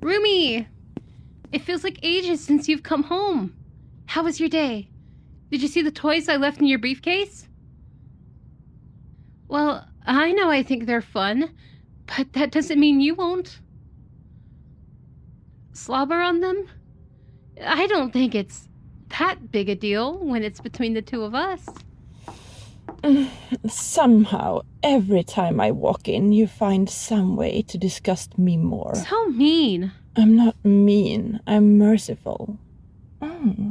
Rumi! It feels like ages since you've come home. How was your day? Did you see the toys I left in your briefcase? Well, I know I think they're fun, but that doesn't mean you won't. Slobber on them? I don't think it's that big a deal when it's between the two of us. Somehow, every time I walk in, you find some way to disgust me more. So mean. I'm not mean, I'm merciful.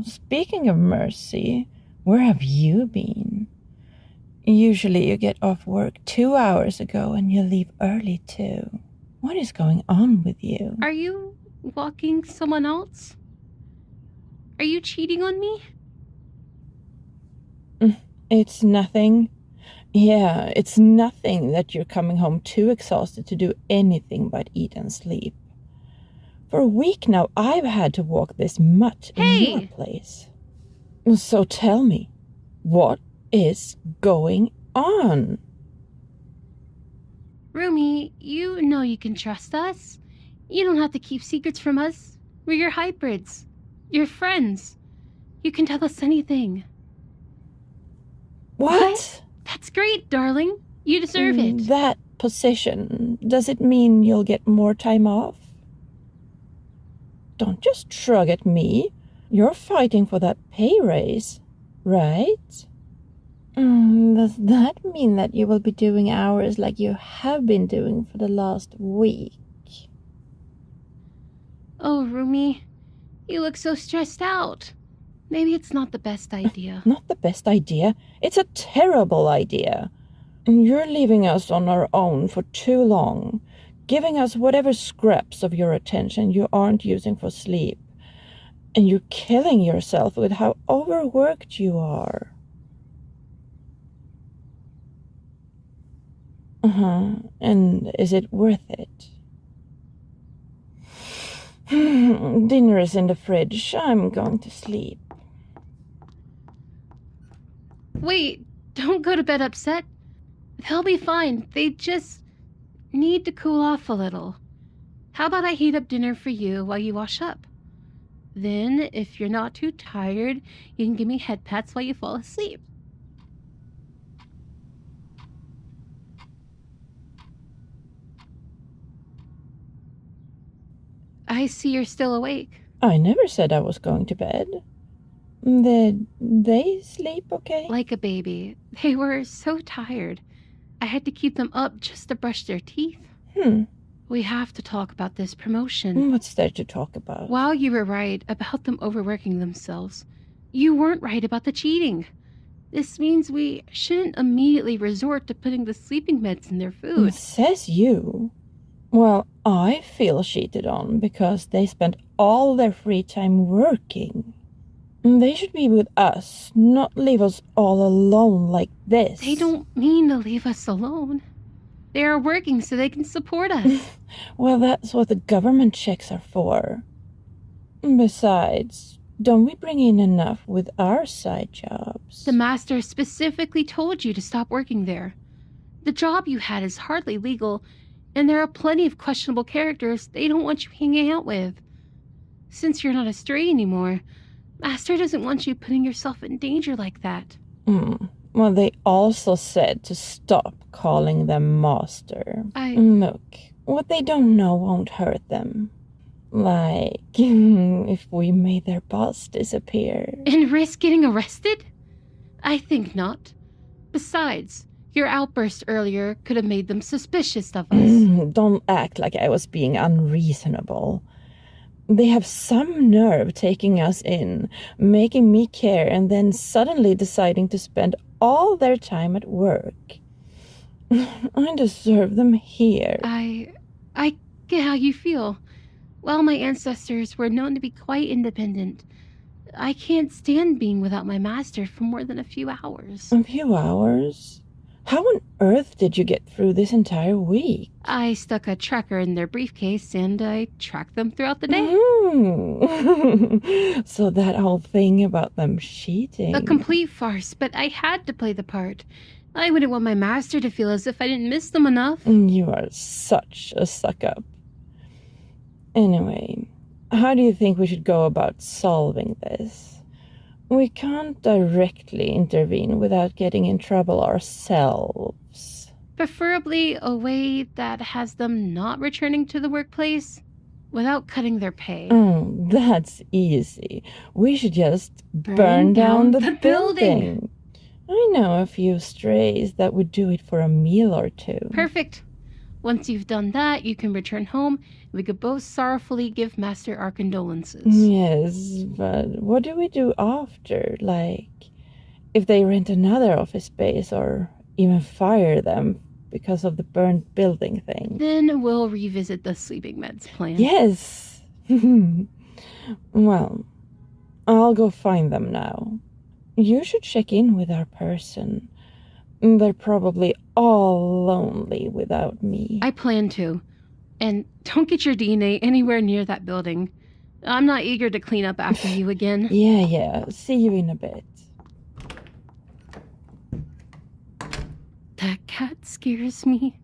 Speaking of mercy, where have you been? Usually you get off work 2 hours ago and you leave early too. What is going on with you? Are you walking someone else? Are you cheating on me? It's nothing. Yeah, it's nothing that you're coming home too exhausted to do anything but eat and sleep. For a week now, I've had to walk this much in your place. So tell me, what is going on? Rumi, you know you can trust us. You don't have to keep secrets from us. We're your hybrids. Your friends. You can tell us anything. What? That's great, darling. You deserve it. That position, does it mean you'll get more time off? Don't just shrug at me. You're fighting for that pay raise, right? Does that mean that you will be doing hours like you have been doing for the last week? Oh, Rumi, you look so stressed out. Maybe it's not the best idea. Not the best idea. It's a terrible idea. You're leaving us on our own for too long, giving us whatever scraps of your attention you aren't using for sleep. And you're killing yourself with how overworked you are. And is it worth it? Dinner is in the fridge. I'm going to sleep. Wait, don't go to bed upset. They'll be fine. They just need to cool off a little. How about I heat up dinner for you while you wash up? Then, if you're not too tired, you can give me head pats while you fall asleep. I see you're still awake. I never said I was going to bed. Did they sleep okay? Like a baby. They were so tired. I had to keep them up just to brush their teeth. We have to talk about this promotion. What's there to talk about? While you were right about them overworking themselves, you weren't right about the cheating. This means we shouldn't immediately resort to putting the sleeping meds in their food. Says you. Well, I feel cheated on because they spent all their free time working. They should be with us, not leave us all alone like this. They don't mean to leave us alone. They are working so they can support us. Well, that's what the government checks are for. Besides, don't we bring in enough with our side jobs? The master specifically told you to stop working there. The job you had is hardly legal, and there are plenty of questionable characters they don't want you hanging out with. Since you're not a stray anymore, Master doesn't want you putting yourself in danger like that. Well, they also said to stop calling them master. Look, what they don't know won't hurt them. Like, if we made their boss disappear. And risk getting arrested? I think not. Besides, your outburst earlier could have made them suspicious of us. Don't act like I was being unreasonable. They have some nerve taking us in, making me care, and then suddenly deciding to spend all their time at work. I deserve them here. I get how you feel. Well, my ancestors were known to be quite independent. I can't stand being without my master for more than a few hours. A few hours? How on earth did you get through this entire week? I stuck a tracker in their briefcase and I tracked them throughout the day. So that whole thing about them cheating. A complete farce, but I had to play the part. I wouldn't want my master to feel as if I didn't miss them enough. You are such a suck-up. Anyway, how do you think we should go about solving this? We can't directly intervene without getting in trouble ourselves. Preferably a way that has them not returning to the workplace without cutting their pay. Oh, that's easy. We should just burn down the building. I know a few strays that would do it for a meal or two. Perfect. Once you've done that, you can return home. We could both sorrowfully give Master our condolences. Yes, but what do we do after? Like, if they rent another office space or even fire them because of the burned building thing? Then we'll revisit the sleeping meds plan. Yes! Well, I'll go find them now. You should check in with our person. They're probably all lonely without me. I plan to. And don't get your DNA anywhere near that building. I'm not eager to clean up after you again. Yeah. See you in a bit. That cat scares me.